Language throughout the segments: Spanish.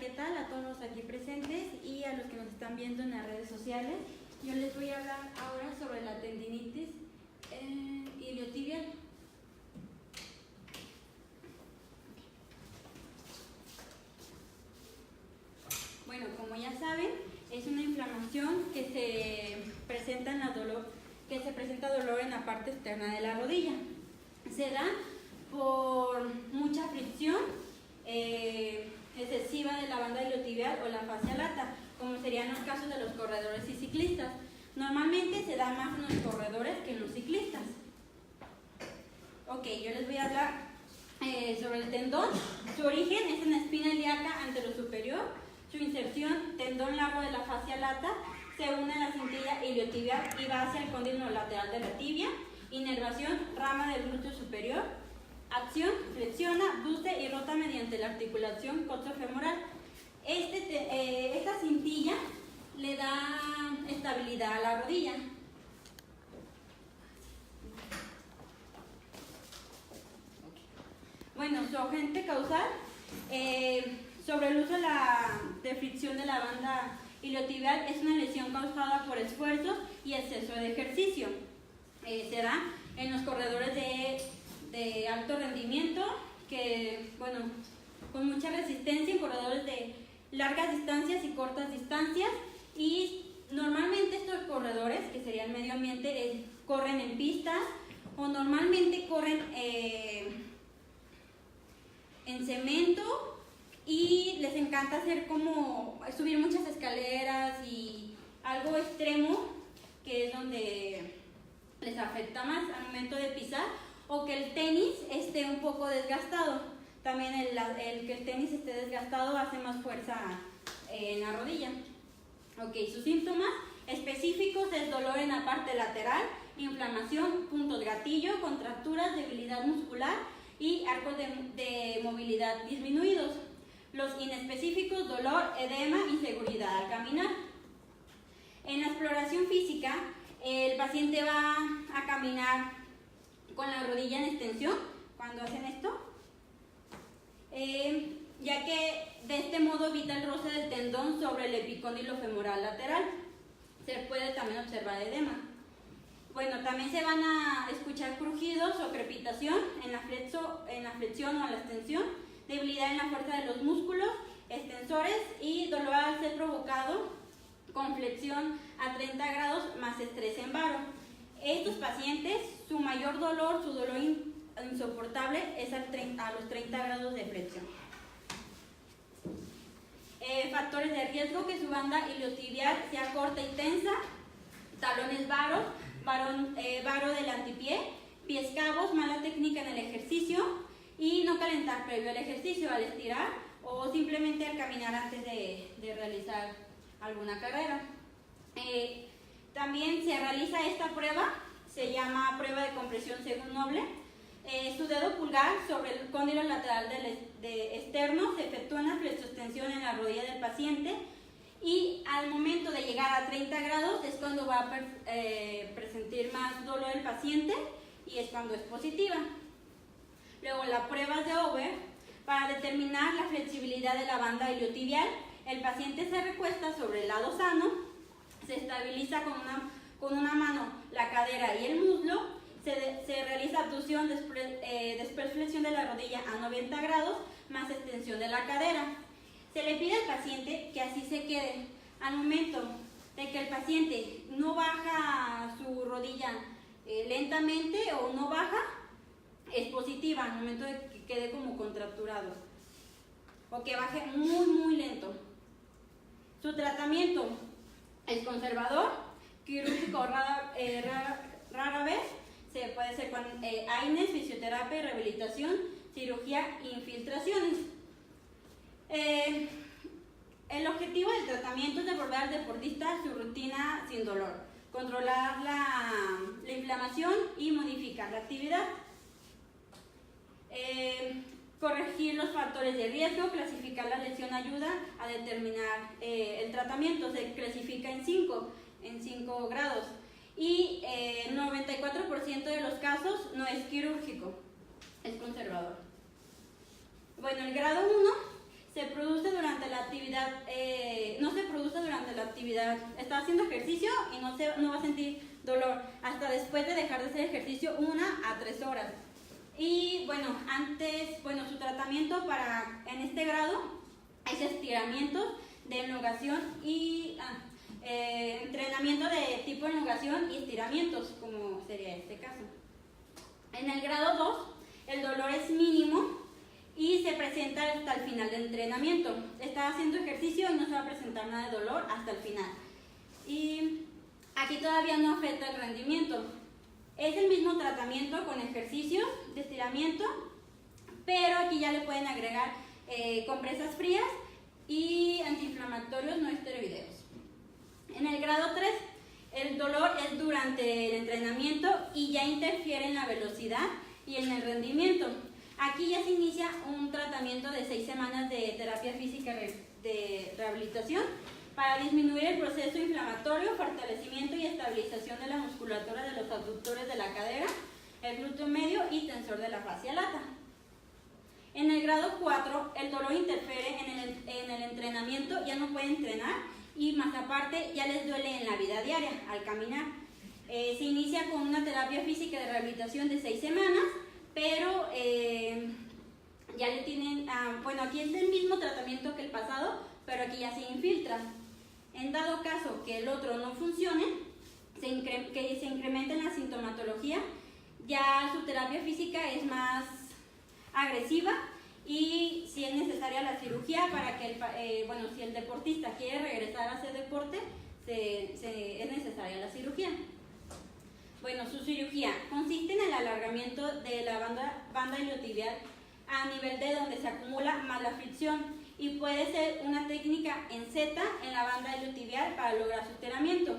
¿qué tal? A todos los aquí presentes y a los que nos están viendo en las redes sociales. Yo les voy a hablar ahora sobre la tendinitis iliotibial. Bueno, como ya saben, es una inflamación que se presenta dolor en la parte externa de la rodilla. Se da por mucha fricción excesiva de la banda iliotibial o la fascia lata, como serían los casos de los corredores y ciclistas. Normalmente se da más en los corredores que en los ciclistas. Ok, yo les voy a hablar sobre el tendón. Su origen es en la espina ilíaca anterosuperior. Su inserción, tendón largo de la fascia lata, se une a la cintilla iliotibial y va hacia el cóndilo lateral de la tibia. Inervación, rama del glúteo superior. Acción, flexiona, abduce y rota mediante la articulación coxofemoral. Esta cintilla le da estabilidad a la rodilla. Bueno, su agente causal, sobre el uso de fricción de la banda iliotibial, es una lesión causada por esfuerzo y exceso de ejercicio. Se da en los corredores de alto rendimiento, con mucha resistencia, en corredores de largas distancias y cortas distancias, y normalmente estos corredores, que sería el medio ambiente, corren en pistas o normalmente corren en cemento, y les encanta hacer subir muchas escaleras y algo extremo, que es donde les afecta más al momento de pisar, o que el tenis esté un poco desgastado. También el que el tenis esté desgastado hace más fuerza en la rodilla. Ok, sus síntomas específicos es dolor en la parte lateral, inflamación, puntos gatillo, contracturas, debilidad muscular y arcos de movilidad disminuidos. Los inespecíficos, dolor, edema, inseguridad al caminar. En la exploración física, el paciente va a caminar con la rodilla en extensión cuando hacen esto, ya que de este modo evita el roce del tendón sobre el epicóndilo femoral lateral. Se puede también observar edema. Bueno, también se van a escuchar crujidos o crepitación en la flexión o la extensión, debilidad en la fuerza de los músculos extensores y dolor al ser provocado con flexión a 30 grados más estrés en varo. Estos pacientes, su mayor dolor, su dolor insoportable es a los 30 grados de flexión. Factores de riesgo: que su banda iliotibial sea corta y tensa, talones varos, varo del antipié, pies cabos, mala técnica en el ejercicio y no calentar previo al ejercicio, al estirar o simplemente al caminar antes de realizar alguna carrera. También se realiza esta prueba, se llama prueba de compresión según Noble. Su dedo pulgar sobre el cóndilo lateral externo se efectúa una flexoextensión en la rodilla del paciente, y al momento de llegar a 30 grados es cuando va a presentir más dolor el paciente y es cuando es positiva. Luego, la prueba de Over, para determinar la flexibilidad de la banda iliotibial, el paciente se recuesta sobre el lado sano, se estabiliza con una mano la cadera y el muslo, se realiza abducción, después flexión de la rodilla a 90 grados, más extensión de la cadera. Se le pide al paciente que así se quede. Al momento de que el paciente no baja su rodilla lentamente o no baja, es positiva. Al momento de que quede como contracturado o que baje muy muy lento. Su tratamiento es conservador, quirúrgico rara vez. Se puede hacer con AINES, fisioterapia, rehabilitación, cirugía e infiltraciones. El objetivo del tratamiento es devolver al deportista su rutina sin dolor, controlar la inflamación y modificar la actividad. Corregir los factores de riesgo, clasificar la lesión ayuda a determinar el tratamiento. Se clasifica en 5 grados, y el 94% de los casos no es quirúrgico, es conservador. Bueno, el grado 1 se produce durante la actividad actividad, no se produce durante la actividad. Está haciendo ejercicio y no va a sentir dolor hasta después de dejar de hacer ejercicio 1 a 3 horas. Y bueno, su tratamiento en este grado es estiramientos de elongación y entrenamiento de tipo elongación y estiramientos, como sería este caso. En el grado 2, el dolor es mínimo y se presenta hasta el final del entrenamiento. Está haciendo ejercicio y no se va a presentar nada de dolor hasta el final. Y aquí todavía no afecta el rendimiento. Es el mismo tratamiento con ejercicios de estiramiento, pero aquí ya le pueden agregar compresas frías y antiinflamatorios no esteroideos. En el grado 3, el dolor es durante el entrenamiento y ya interfiere en la velocidad y en el rendimiento. Aquí ya se inicia un tratamiento de 6 semanas de terapia física de rehabilitación para disminuir el proceso inflamatorio, fortalecimiento y estabilización de la musculatura de los abductores de la cadera, el glúteo medio y tensor de la fascia lata. En el grado 4, el dolor interfiere en el entrenamiento, ya no puede entrenar y más aparte ya les duele en la vida diaria al caminar. Se inicia con una terapia física de rehabilitación de 6 semanas, pero ya le tienen, aquí es el mismo tratamiento que el pasado, pero aquí ya se infiltra. En dado caso que el otro no funcione, que se incremente en la sintomatología, ya su terapia física es más agresiva y si es necesaria la cirugía para que si el deportista quiere regresar a hacer deporte, es necesaria la cirugía. Bueno, su cirugía consiste en el alargamiento de la banda iliotibial a nivel de donde se acumula más la fricción y puede ser una técnica en Z en la banda iliotibial para lograr su estiramiento.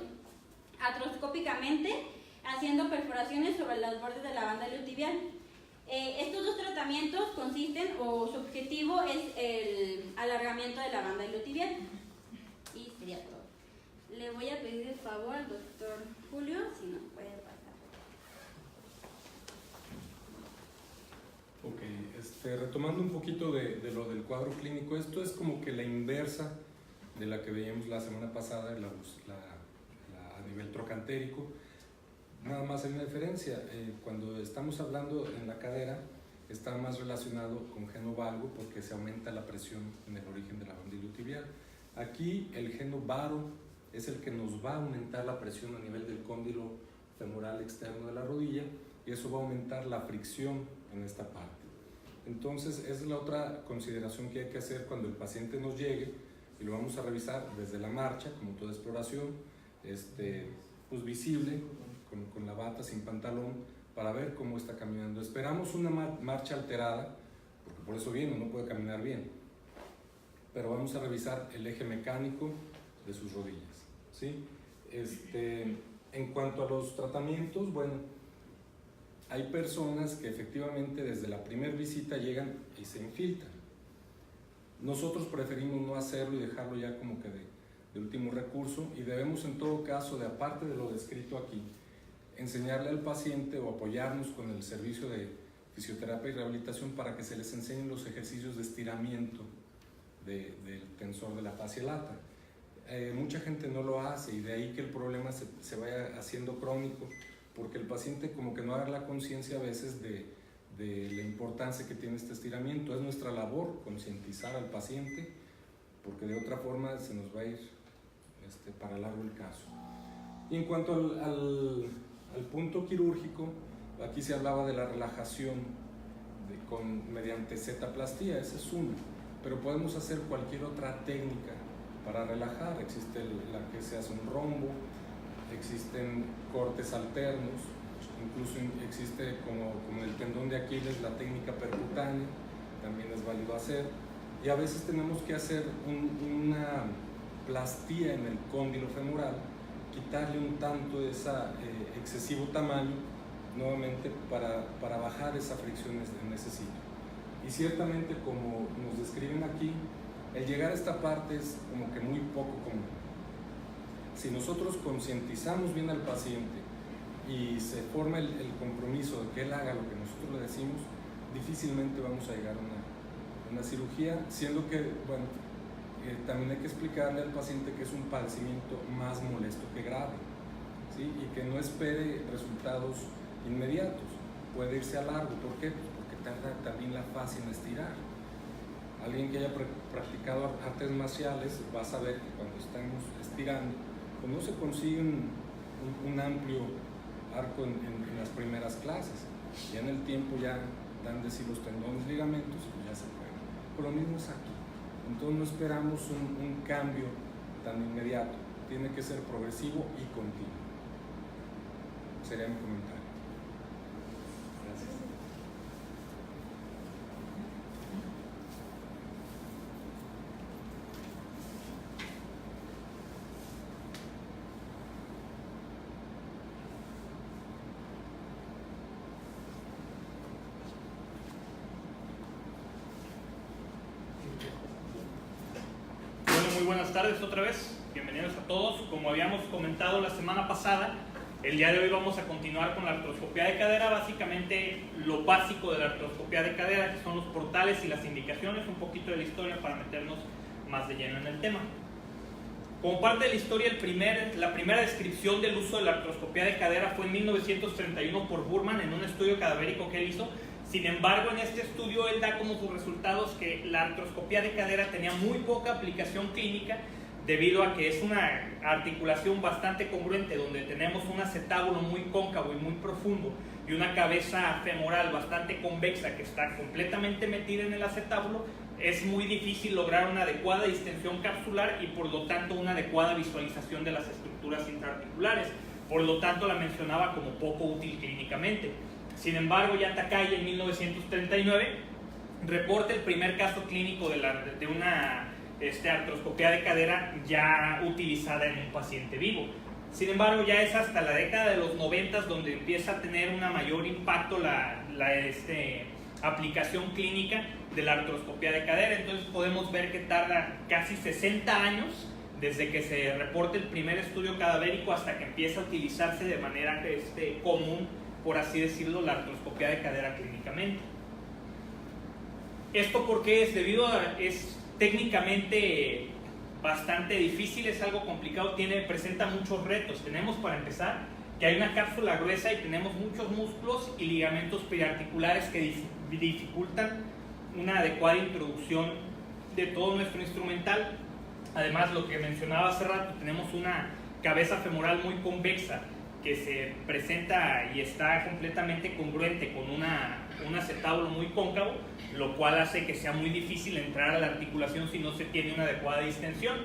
Artroscópicamente, haciendo perforaciones sobre los bordes de la banda iliotibial. Estos dos tratamientos consisten, o su objetivo es el alargamiento de la banda iliotibial. Y sería todo. Le voy a pedir el favor al doctor Julio si nos puede pasar. Ok, retomando un poquito de lo del cuadro clínico, esto es como que la inversa de la que veíamos la semana pasada, a nivel trocantérico. Nada más hay una diferencia, cuando estamos hablando en la cadera está más relacionado con geno valgo porque se aumenta la presión en el origen de la banda iliotibial. Aquí el geno varo es el que nos va a aumentar la presión a nivel del cóndilo femoral externo de la rodilla y eso va a aumentar la fricción en esta parte. Entonces esa es la otra consideración que hay que hacer cuando el paciente nos llegue y lo vamos a revisar desde la marcha, como toda exploración, pues visible, con la bata, sin pantalón, para ver cómo está caminando. Esperamos una marcha alterada, porque por eso viene, no puede caminar bien, pero vamos a revisar el eje mecánico de sus rodillas, ¿sí? En cuanto a los tratamientos, bueno, hay personas que efectivamente desde la primera visita llegan y se infiltran. Nosotros preferimos no hacerlo y dejarlo ya como que de último recurso y debemos en todo caso, aparte de lo descrito aquí, enseñarle al paciente o apoyarnos con el servicio de fisioterapia y rehabilitación para que se les enseñen los ejercicios de estiramiento del tensor de la fascia lata. Mucha gente no lo hace y de ahí que el problema se vaya haciendo crónico porque el paciente como que no haga la conciencia a veces de la importancia que tiene este estiramiento. Es nuestra labor concientizar al paciente porque de otra forma se nos va a ir para largo el caso. Y en cuanto al punto quirúrgico, aquí se hablaba de la relajación mediante Z-plastía, ese es uno, pero podemos hacer cualquier otra técnica para relajar. Existe la que se hace un rombo, existen cortes alternos, incluso existe como el tendón de Aquiles, la técnica percutánea, también es válido hacer, y a veces tenemos que hacer una plastía en el cóndilo femoral, quitarle un tanto de ese excesivo tamaño nuevamente para bajar esa fricción en ese sitio. Y ciertamente, como nos describen aquí, el llegar a esta parte es como que muy poco común. Si nosotros concientizamos bien al paciente y se forma el compromiso de que él haga lo que nosotros le decimos, difícilmente vamos a llegar a una cirugía, siendo que, bueno, también hay que explicarle al paciente que es un padecimiento más molesto que grave, ¿sí? Y que no espere resultados inmediatos, puede irse a largo. ¿Por qué? Pues porque tarda también la fascia en estirar. Alguien que haya practicado artes marciales va a saber que cuando estamos estirando, pues no se consigue un amplio arco en las primeras clases. Ya en el tiempo ya dan de sí los tendones, ligamentos, y ya se puede. Pero lo mismo es aquí. Entonces no esperamos un cambio tan inmediato. Tiene que ser progresivo y continuo. Sería mi comentario. Gracias. Muy buenas tardes otra vez, bienvenidos a todos. Como habíamos comentado la semana pasada, el día de hoy vamos a continuar con la artroscopía de cadera. Básicamente lo básico de la artroscopía de cadera, que son los portales y las indicaciones, un poquito de la historia para meternos más de lleno en el tema. Como parte de la historia, la primera descripción del uso de la artroscopía de cadera fue en 1931 por Burman en un estudio cadavérico que él hizo. Sin embargo, en este estudio él da como sus resultados que la artroscopía de cadera tenía muy poca aplicación clínica debido a que es una articulación bastante congruente donde tenemos un acetábulo muy cóncavo y muy profundo y una cabeza femoral bastante convexa que está completamente metida en el acetábulo. Es muy difícil lograr una adecuada distensión capsular y por lo tanto una adecuada visualización de las estructuras intraarticulares. Por lo tanto la mencionaba como poco útil clínicamente. Sin embargo, ya Takaya en 1939 reporta el primer caso clínico de una artroscopía de cadera ya utilizada en un paciente vivo. Sin embargo, ya es hasta la década de los 90 donde empieza a tener un mayor impacto la aplicación clínica de la artroscopía de cadera. Entonces podemos ver que tarda casi 60 años desde que se reporta el primer estudio cadavérico hasta que empieza a utilizarse de manera común, por así decirlo, la artroscopía de cadera clínicamente. ¿Esto por qué es? Es técnicamente bastante difícil, es algo complicado, presenta muchos retos. Tenemos, para empezar, que hay una cápsula gruesa y tenemos muchos músculos y ligamentos periarticulares que dificultan una adecuada introducción de todo nuestro instrumental. Además, lo que mencionaba hace rato, tenemos una cabeza femoral muy convexa que se presenta y está completamente congruente con un acetábulo muy cóncavo, lo cual hace que sea muy difícil entrar a la articulación si no se tiene una adecuada distensión,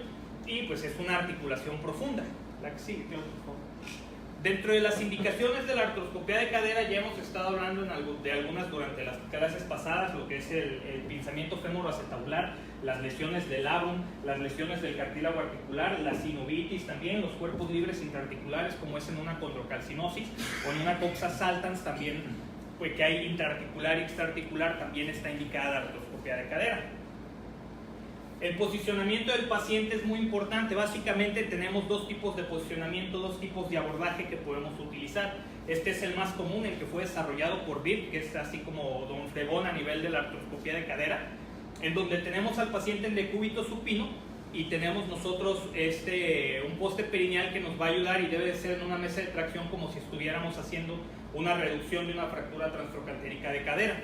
y pues es una articulación profunda. La que sigue, por favor. Dentro de las indicaciones de la artroscopía de cadera ya hemos estado hablando de algunas durante las clases pasadas, lo que es el pinzamiento femoroacetabular, las lesiones del labrum, las lesiones del cartílago articular, la sinovitis también, los cuerpos libres intraarticulares como es en una condrocalcinosis o en una coxa saltans también, pues que hay intraarticular y extraarticular, también está indicada la artroscopía de cadera. El posicionamiento del paciente es muy importante. Básicamente tenemos dos tipos de posicionamiento, dos tipos de abordaje que podemos utilizar. Este es el más común, el que fue desarrollado por Bibb, que es así como Don Fregón a nivel de la artroscopía de cadera, en donde tenemos al paciente en decúbito supino y tenemos nosotros un poste perineal que nos va a ayudar y debe de ser en una mesa de tracción como si estuviéramos haciendo una reducción de una fractura transtrocantérica de cadera.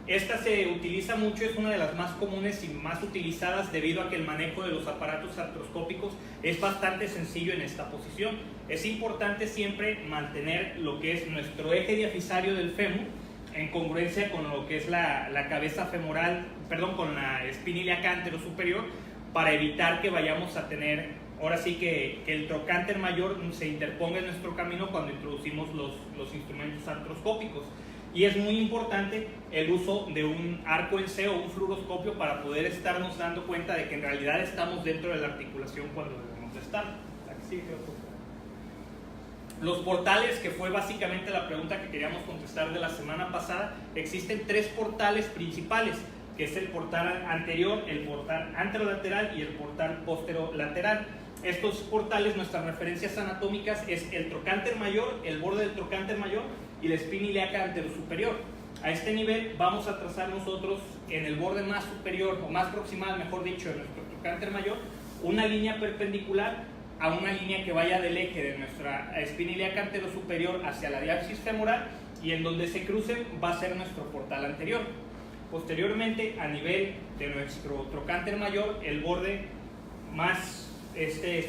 Esta se utiliza mucho, es una de las más comunes y más utilizadas debido a que el manejo de los aparatos artroscópicos es bastante sencillo en esta posición. Es importante siempre mantener lo que es nuestro eje diafisario del fémur en congruencia con lo que es la cabeza femoral, con la espina ilíaca anterior superior, para evitar que vayamos a tener, ahora sí que el trocánter mayor se interponga en nuestro camino cuando introducimos los instrumentos artroscópicos. Y es muy importante el uso de un arco en C o un fluoroscopio para poder estarnos dando cuenta de que en realidad estamos dentro de la articulación cuando debemos de estar. Los portales, que fue básicamente la pregunta que queríamos contestar de la semana pasada, existen tres portales principales, que es el portal anterior, el portal anterolateral y el portal posterolateral. Estos portales, nuestras referencias anatómicas es el trocánter mayor, el borde del trocánter mayor y la espina ilíaca anterosuperior. A este nivel vamos a trazar nosotros en el borde más superior, o más proximal, mejor dicho, de nuestro trocánter mayor, una línea perpendicular a una línea que vaya del eje de nuestra espina ilíaca anterosuperior hacia la diapsis femoral, y en donde se crucen va a ser nuestro portal anterior. Posteriormente, a nivel de nuestro trocánter mayor, el borde más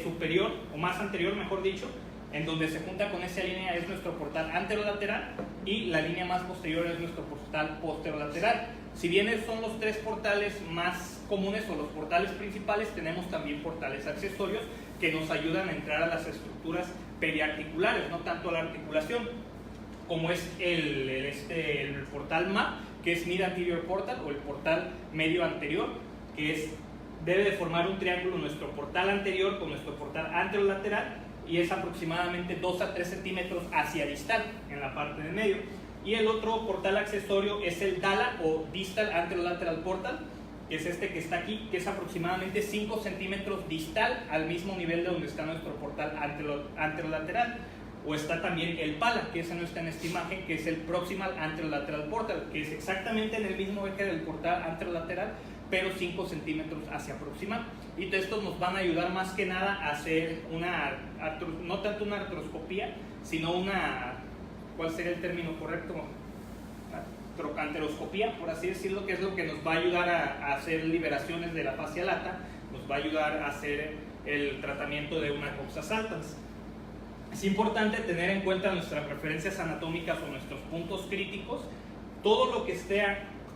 superior, o más anterior mejor dicho, en donde se junta con esa línea es nuestro portal anterolateral, y la línea más posterior es nuestro portal posterolateral. Si bien son los tres portales más comunes o los portales principales, tenemos también portales accesorios que nos ayudan a entrar a las estructuras periarticulares, no tanto a la articulación, como es el portal MAP, que es Mid Anterior Portal, o el portal medio anterior, que debe de formar un triángulo nuestro portal anterior con nuestro portal anterolateral, y es aproximadamente 2 a 3 centímetros hacia distal en la parte de medio. Y el otro portal accesorio es el DALA, o Distal Anterolateral Portal, que es este que está aquí, que es aproximadamente 5 centímetros distal al mismo nivel de donde está nuestro portal anterolateral. O está también el PALA, que ese no está en esta imagen, que es el Proximal Anterolateral Portal, que es exactamente en el mismo eje del portal anterolateral, pero 5 centímetros hacia proximal. Y estos nos van a ayudar más que nada a hacer no tanto una artroscopía, sino ¿cuál sería el término correcto? Trocanteroscopía, por así decirlo, que es lo que nos va a ayudar a hacer liberaciones de la fascia lata, nos va a ayudar a hacer el tratamiento de una coxa saltans. Es importante tener en cuenta nuestras referencias anatómicas o nuestros puntos críticos. Todo lo que esté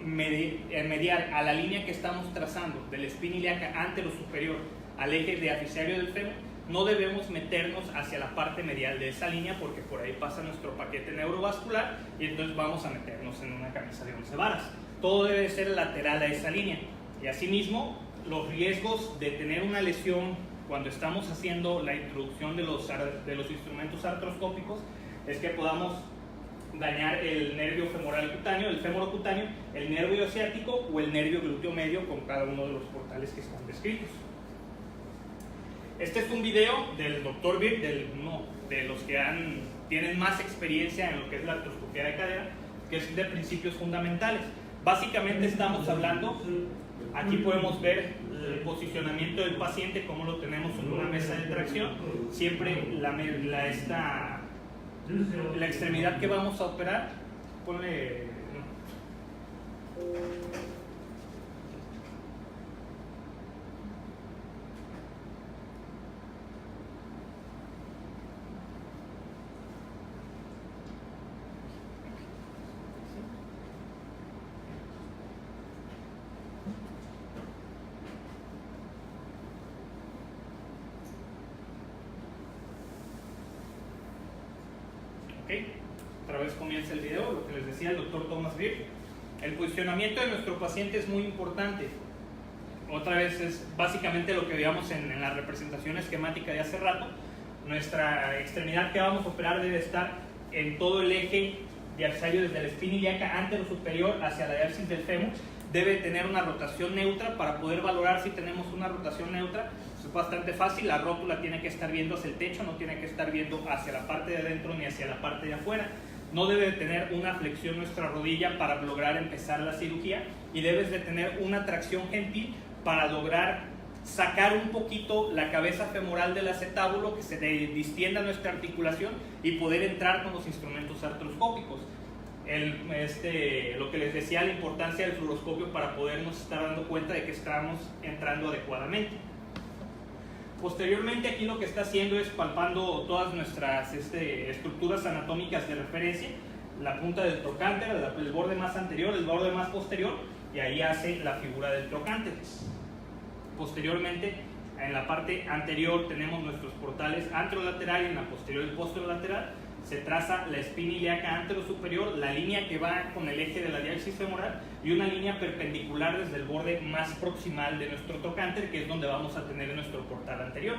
medial a la línea que estamos trazando de la espina ilíaca anterosuperior al eje diaficiario del fémur, no debemos meternos hacia la parte medial de esa línea, porque por ahí pasa nuestro paquete neurovascular y entonces vamos a meternos en una camisa de 11 varas. Todo debe ser lateral a esa línea. Y asimismo, los riesgos de tener una lesión cuando estamos haciendo la introducción de los instrumentos artroscópicos es que podamos dañar el nervio femoral cutáneo, el femorocutáneo, el nervio ciático o el nervio glúteo medio, con cada uno de los portales que están descritos. Este es un video del Dr. Birk, de los que tienen más experiencia en lo que es la artroscopía de cadera, que es de principios fundamentales. Básicamente estamos hablando, aquí podemos ver el posicionamiento del paciente, como lo tenemos en una mesa de tracción. Siempre la extremidad que vamos a operar, ponle... Otra vez comienza el video, lo que les decía el doctor Thomas Birk. El posicionamiento de nuestro paciente es muy importante. Otra vez es básicamente lo que veíamos en la representación esquemática de hace rato. Nuestra extremidad que vamos a operar debe estar en todo el eje diapsiario, desde la espina ilíaca anterosuperior hacia la diapsis del fémur. Debe tener una rotación neutra. Para poder valorar si tenemos una rotación neutra es bastante fácil. La rótula tiene que estar viendo hacia el techo, no tiene que estar viendo hacia la parte de adentro ni hacia la parte de afuera. No debe de tener una flexión nuestra rodilla para lograr empezar la cirugía, y debes de tener una tracción gentil para lograr sacar un poquito la cabeza femoral del acetábulo, que se distienda nuestra articulación y poder entrar con los instrumentos artroscópicos. Lo que les decía, la importancia del fluoroscopio para podernos estar dando cuenta de que estamos entrando adecuadamente. Posteriormente, aquí lo que está haciendo es palpando todas nuestras estructuras anatómicas de referencia, la punta del trocánter, el borde más anterior, el borde más posterior, y ahí hace la figura del trocánter. Posteriormente, en la parte anterior tenemos nuestros portales anterolateral, y en la posterior el posterolateral. Se traza la espina ilíaca anterosuperior, la línea que va con el eje de la diapsis femoral, y una línea perpendicular desde el borde más proximal de nuestro trocánter, que es donde vamos a tener nuestro portal anterior.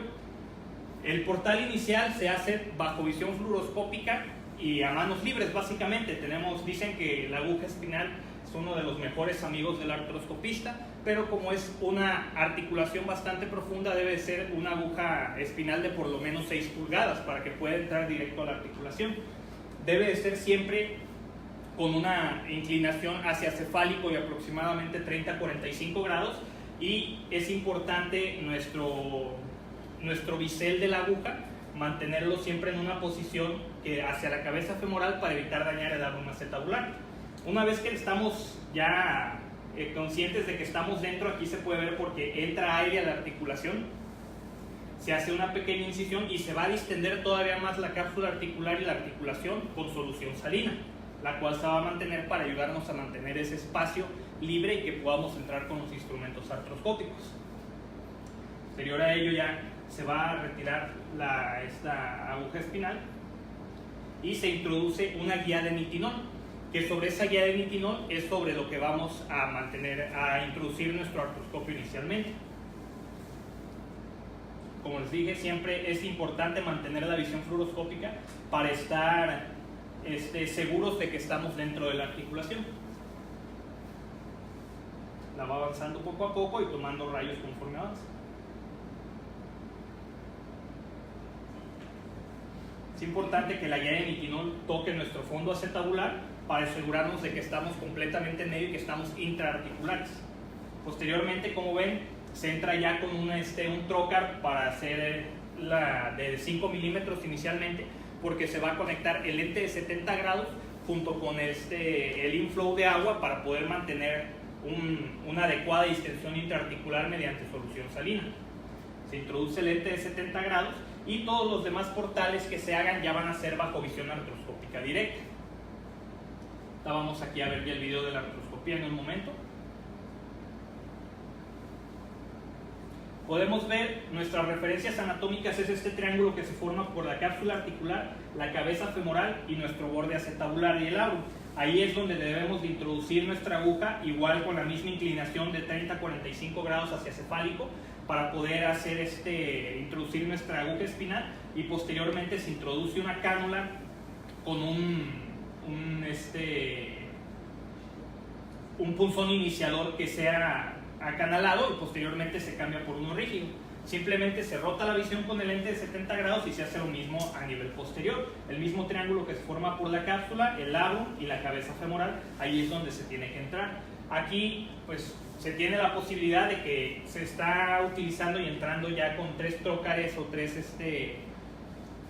El portal inicial se hace bajo visión fluoroscópica y a manos libres, básicamente. Dicen que la aguja espinal es uno de los mejores amigos del artroscopista, pero como es una articulación bastante profunda, debe ser una aguja espinal de por lo menos 6 pulgadas para que pueda entrar directo a la articulación. Debe de ser siempre con una inclinación hacia cefálico y aproximadamente 30 a 45 grados, y es importante nuestro bisel de la aguja mantenerlo siempre en una posición que hacia la cabeza femoral para evitar dañar el labrum acetabular. Una vez que estamos ya conscientes de que estamos dentro, aquí se puede ver porque entra aire a la articulación, se hace una pequeña incisión y se va a distender todavía más la cápsula articular y la articulación con solución salina, la cual se va a mantener para ayudarnos a mantener ese espacio libre y que podamos entrar con los instrumentos artroscópicos. Posterior a ello ya se va a retirar esta aguja espinal y se introduce una guía de nitinol, que sobre esa guía de nitinol es sobre lo que vamos a introducir nuestro artroscopio inicialmente. Como les dije, siempre es importante mantener la visión fluoroscópica para estar seguros de que estamos dentro de la articulación. La va avanzando poco a poco y tomando rayos conforme avanza. Es importante que la guía de nitinol toque nuestro fondo acetabular para asegurarnos de que estamos completamente en medio y que estamos intraarticulares. Posteriormente, como ven, se entra ya con un trocar para hacer la de 5 milímetros inicialmente, porque se va a conectar el lente de 70 grados junto con el inflow de agua para poder mantener una adecuada distensión intraarticular mediante solución salina. Se introduce el lente de 70 grados y todos los demás portales que se hagan ya van a ser bajo visión artroscópica directa. Vamos aquí a ver ya el video de la artroscopía en un momento. Podemos ver nuestras referencias anatómicas, es este triángulo que se forma por la cápsula articular, la cabeza femoral y nuestro borde acetabular y el labrum. Ahí es donde debemos de introducir nuestra aguja, igual con la misma inclinación de 30 a 45 grados hacia cefálico, para poder introducir nuestra aguja espinal, y posteriormente se introduce una cánula con un punzón iniciador que sea acanalado y posteriormente se cambia por uno rígido. Simplemente se rota la visión con el lente de 70 grados y se hace lo mismo a nivel posterior. El mismo triángulo que se forma por la cápsula, el labrum y la cabeza femoral, ahí es donde se tiene que entrar. Aquí pues se tiene la posibilidad de que se está utilizando y entrando ya con 3 trócares o 3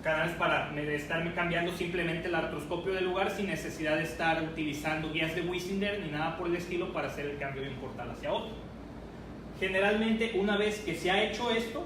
canales para estar cambiando simplemente el artroscopio de lugar sin necesidad de estar utilizando guías de Wisinger ni nada por el estilo para hacer el cambio de un portal hacia otro. Generalmente, una vez que se ha hecho esto,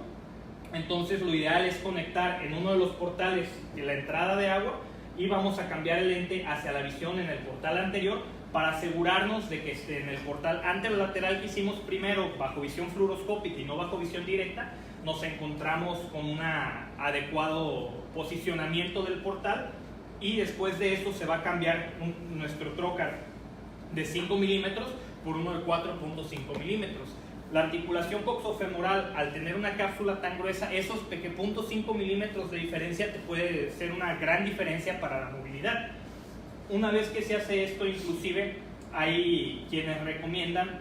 entonces lo ideal es conectar en uno de los portales de la entrada de agua y vamos a cambiar el lente hacia la visión en el portal anterior para asegurarnos de que en el portal anterolateral que hicimos primero bajo visión fluoroscópica y no bajo visión directa, nos encontramos con un adecuado posicionamiento del portal, y después de eso se va a cambiar nuestro trocar de 5 milímetros por uno de 4.5 milímetros. La articulación coxofemoral, al tener una cápsula tan gruesa, esos 0.5 milímetros de diferencia te puede ser una gran diferencia para la movilidad. Una vez que se hace esto, inclusive hay quienes recomiendan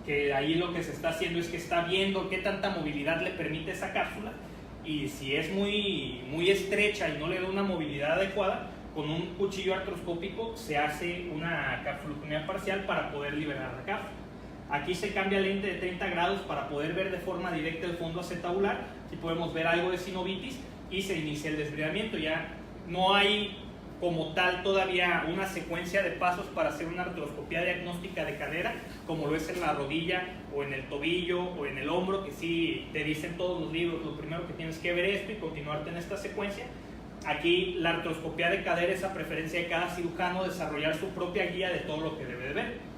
que ahí lo que se está haciendo es que está viendo qué tanta movilidad le permite esa cápsula, y si es muy estrecha y no le da una movilidad adecuada, con un cuchillo artroscópico se hace una capsulotomía parcial para poder liberar la cápsula. Aquí se cambia el lente de 30 grados para poder ver de forma directa el fondo acetabular. Aquí podemos ver algo de sinovitis y se inicia el desbridamiento. Ya no hay como tal todavía una secuencia de pasos para hacer una artroscopía diagnóstica de cadera, como lo es en la rodilla o en el tobillo o en el hombro, que sí te dicen todos los libros, lo primero que tienes que ver esto y continuarte en esta secuencia. Aquí la artroscopía de cadera es a preferencia de cada cirujano desarrollar su propia guía de todo lo que debe de ver.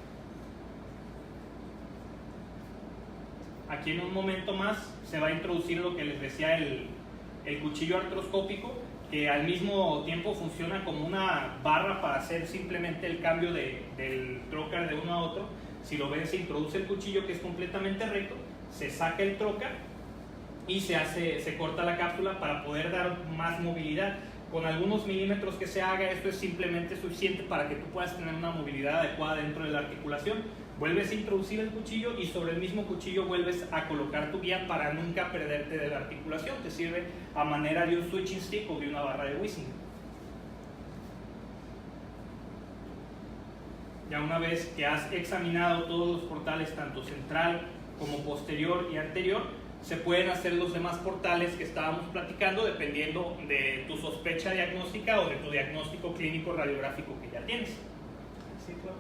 Aquí en un momento más se va a introducir lo que les decía el cuchillo artroscópico, que al mismo tiempo funciona como una barra para hacer simplemente el cambio del trocar de uno a otro. Si lo ven, se introduce el cuchillo, que es completamente recto, se saca el trocar y se corta la cápsula para poder dar más movilidad. Con algunos milímetros que se haga, esto es simplemente suficiente para que tú puedas tener una movilidad adecuada dentro de la articulación. Vuelves a introducir el cuchillo y sobre el mismo cuchillo vuelves a colocar tu guía para nunca perderte de la articulación. Te sirve a manera de un switching stick o de una barra de Wisinger. Ya una vez que has examinado todos los portales, tanto central como posterior y anterior, se pueden hacer los demás portales que estábamos platicando dependiendo de tu sospecha diagnóstica o de tu diagnóstico clínico radiográfico que ya tienes. ¿Sí, claro?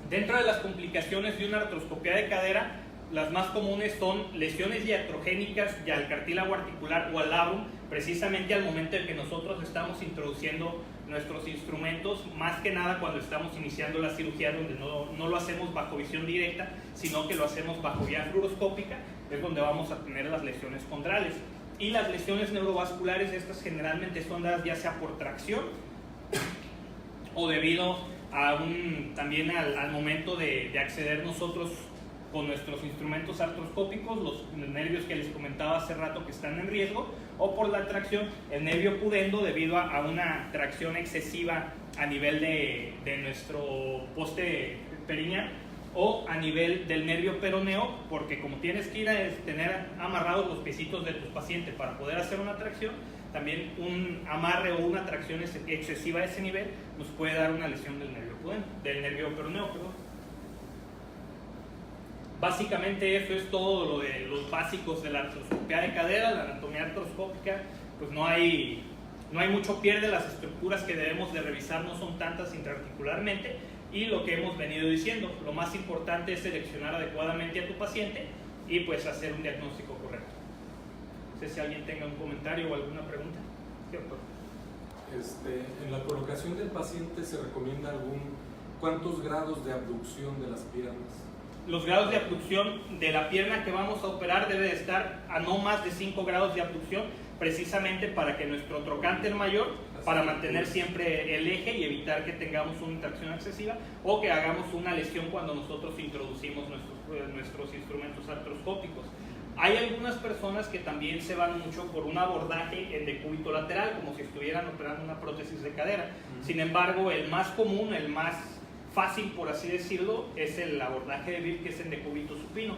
Dentro de las complicaciones de una artroscopía de cadera, las más comunes son lesiones iatrogénicas y al cartílago articular o al labrum, precisamente al momento en que nosotros estamos introduciendo nuestros instrumentos, más que nada cuando estamos iniciando la cirugía, donde no lo hacemos bajo visión directa, sino que lo hacemos bajo vía fluoroscópica, es donde vamos a tener las lesiones condrales. Y las lesiones neurovasculares, estas generalmente son dadas ya sea por tracción o debido a también al momento de acceder nosotros con nuestros instrumentos artroscópicos, los nervios que les comentaba hace rato que están en riesgo, o por la tracción, el nervio pudendo debido a una tracción excesiva a nivel de nuestro poste perineal, o a nivel del nervio peroneo, porque como tienes que ir a tener amarrados los piecitos de tu paciente para poder hacer una tracción, también un amarre o una tracción excesiva a ese nivel nos puede dar una lesión del nervio pudendo, del nervio peroneo, perdón. Básicamente eso es todo lo de los básicos de la artroscopía de cadera, la anatomía artroscópica, pues no hay mucho pierde, las estructuras que debemos de revisar no son tantas intraarticularmente, y lo que hemos venido diciendo, lo más importante es seleccionar adecuadamente a tu paciente y pues hacer un diagnóstico correcto. No sé si alguien tenga un comentario o alguna pregunta. ¿Sí, doctor? En la colocación del paciente se recomienda ¿cuántos grados de abducción de las piernas? Los grados de abducción de la pierna que vamos a operar debe de estar a no más de 5 grados de abducción, precisamente para que nuestro trocánter mayor, para mantener siempre el eje y evitar que tengamos una tracción excesiva o que hagamos una lesión cuando nosotros introducimos nuestros instrumentos artroscópicos. Hay algunas personas que también se van mucho por un abordaje en decúbito lateral, como si estuvieran operando una prótesis de cadera. Sin embargo, el más común, el más fácil, por así decirlo, es el abordaje de VIP, que es en decúbito supino.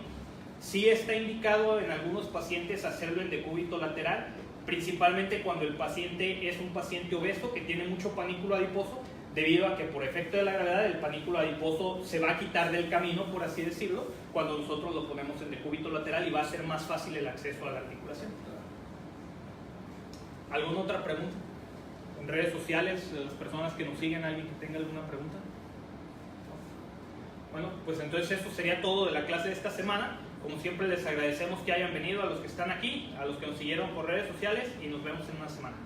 Sí está indicado en algunos pacientes hacerlo en decúbito lateral, principalmente cuando el paciente es un paciente obeso que tiene mucho panículo adiposo, debido a que por efecto de la gravedad el panículo adiposo se va a quitar del camino, por así decirlo, cuando nosotros lo ponemos en decúbito lateral, y va a ser más fácil el acceso a la articulación. ¿Alguna otra pregunta? En redes sociales, las personas que nos siguen, ¿alguien que tenga alguna pregunta? Bueno, pues entonces eso sería todo de la clase de esta semana. Como siempre, les agradecemos que hayan venido, a los que están aquí, a los que nos siguieron por redes sociales, y nos vemos en una semana.